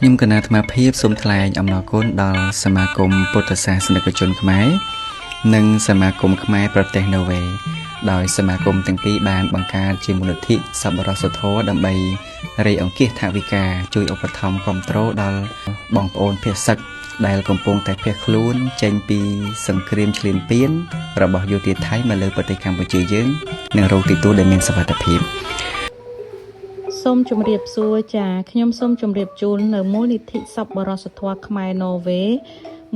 ខ្ញុំគណៈអាត្មាភាពសូមថ្លែងអំណរគុណដល់សមាគមពុទ្ធសាសនិកជនខ្មែរនិងសមាគមខ្មែរប្រទេសណូវេដោយសមាគមទាំងពីរបានបង្កើតជាមូលនិធិសប្បុរសធម៌ដើម្បីរៃអង្គាសថវិកាជួយឧបត្ថម្ភគាំទ្រដល់បងប្អូនភេសកដែលកំពុងតែភៀសខ្លួនចេញពីសង្គ្រាមឈ្លានពានរបស់យោធាថៃមកលើប្រទេសកម្ពុជាយើងនិងរកទីទួលដែលមានសុវត្ថិភាពសូមជម្រាបសួរចាខ្ញុំសូមជម្រាបជូននៅមូលនិធិសប្បុរសធម៌ខ្មែរណូវេ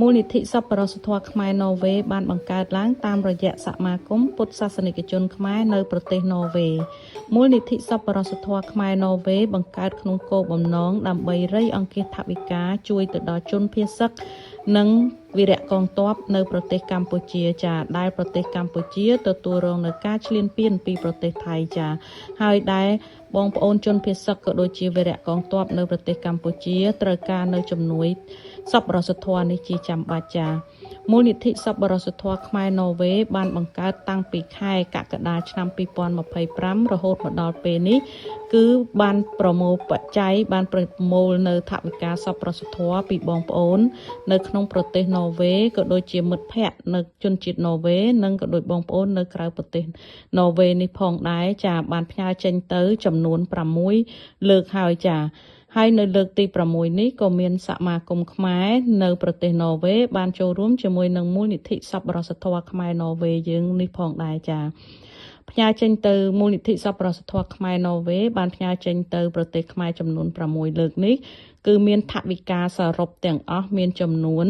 មូលនិធិសប្បុរសធម៌ខ្មែរណូវេបានបង្កើតឡើងតាមរយៈសមាគមពុទ្ធសាសនិកជនខ្មែរនៅប្រទេសណូវេមូលនិធិសប្បុរសធម៌ខ្មែរណូវេបង្កើតក្នុងគោលបំណងដើម្បីរៃអង្គាសថវិកាជួយទៅដល់ជនភៀសកនិងវីរៈកងទ័ពនៅប្រទេសកម្ពុជាចាដែលប្រទេសកម្ពុជាទទួលរងនឹងការឈ្លានពានពីប្រទេសថៃចាហើយដែលបងប្អូនជនភៀសកក៏ដូចជាវីរៈកងទ័ពនៅប្រទេសកម្ពុជាត្រូវការនៅជំនួយសប្បុរសធម៌នេះជាចាំបាច់ចាមូលនិធិសប្បុរសធម៌ខ្មែរណូវេបានបង្កើតតាំងពីខែកក្កដាឆ្នាំ2025រហូតមកដល់ពេលនេះគឺបានប្រមូលបច្ច័យបានប្រមូលនៅថវិកាសប្បុរសធម៌ពីបងប្អូននៅក្នុងប្រទេសណូវេក៏ដូចជាមិត្តភ័ក្តិនៅជនជាតិណូវេនិងក៏ដូចបងប្អូននៅក្រៅប្រទេសណូវេនេះផងដែរចាបានផ្ញើចេញទៅចំនួន6លើកហើយចាហើយនៅលើកទី6នេះក៏មានសមាគមខ្មែរនៅប្រទេសណូវេបានចូលរួមជាមួយនឹងមូលនិធិសប្បុរសធម៌ខ្មែរណូវេយើងនេះផងដែរចាផ្ញើចេញទៅមូលនិធិសប្បុរសធម៌ខ្មែរណូវេបានផ្ញើចេញទៅប្រទេសខ្មែរចំនួន6លើកនេះគឺមានថវិកាសរុបទាំងអស់មានចំនួន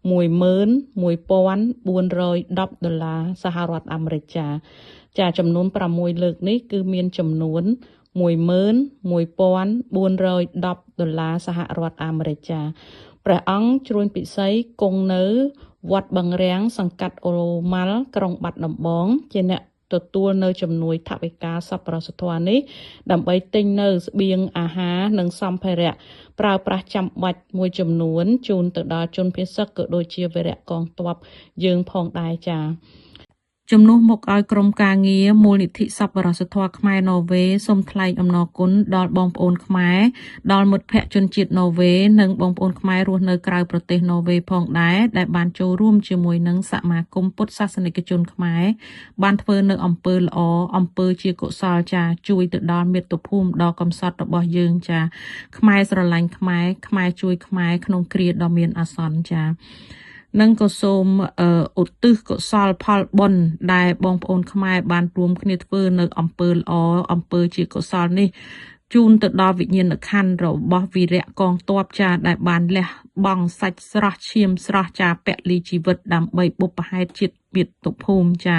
$11,410 ដុល្លារសហរដ្ឋអាមេរិកចាចំនួន6លើកនេះគឺមានចំនួន$11,410 ដុល្លារសហរដ្ឋអាមេរិកចាព្រះអង្គជ្រួញពិសីគង់នៅវត្តបឹងរាំងសង្កាត់អូម៉ាល់ក្រុងបាត់ដំបងជាអ្នកទទួលនៅជំនួយថវិកាសប្បុរសធម៌នេះដើម្បីទិញនៅស្បៀងអាហារនិងសម្ភារៈប្រើប្រាស់ចាំបាច់មួយចំនួនជូនទៅដល់ជនភៀសកក៏ដូចជាវីរៈកងទ័ពយើងផងដែរចាជំនួសមកឲ្យក្រុមការងារមូលនិធិសប្បុរសធម៌ខ្មែរណូវេសូមថ្លែងអំណរគុណដល់បងប្អូនខ្មែរដល់មិត្តភ័ក្តិជនជាតិណូវេនិងបងប្អូនខ្មែររស់នៅក្រៅប្រទេសណូវេផងដែរដែលបានចូលរួមជាមួយនឹងសមាគមពុទ្ធសាសនិកជនខ្មែរបានធ្វើនៅអំពើល្អអំពើជាកុសលចាជួយទៅដល់មាតុភូមិដ៏កំសត់របស់យើងចាខ្មែរស្រឡាញ់ខ្មែរខ្មែរជួយខ្មែរក្នុងគ្រាដ៏មានអាសន្នចានិងក៏សូមឧទ្ទិសកុសលផលបុណ្យដែលបងប្អូនខ្មែរបានរួមគ្នាធ្វើនៅអំពើល្អអំពើជាកុសលនេះជូនទៅដល់វិញ្ញាណក្ខន្ធរបស់វីរៈកងទ័ពចាដែលបានលះបង់សាច់ស្រស់ឈាមស្រស់ចាពលីជីវិតដើម្បីបុព្វហេតុជាតិមាតុភូមិចា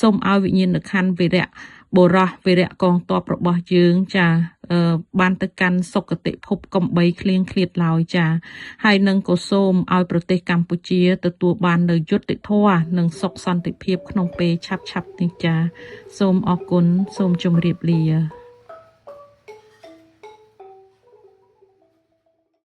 សូមឲ្យវិញ្ញាណក្ខន្ធវីរៈបុរសវីរៈកងទ័ពរបស់យើងចាបានទៅកាន់សុគតិភពកំបីឃ្លៀងឃ្លាតឡើយចាហើយនឹងក៏សូមឲ្យប្រទេសកម្ពុជាទទួលបាននូវយុត្តិធម៌និងសុខសន្តិភាពក្នុងពេលឆាប់ៗនេះចាសូមអរគុណសូមជម្រាបលា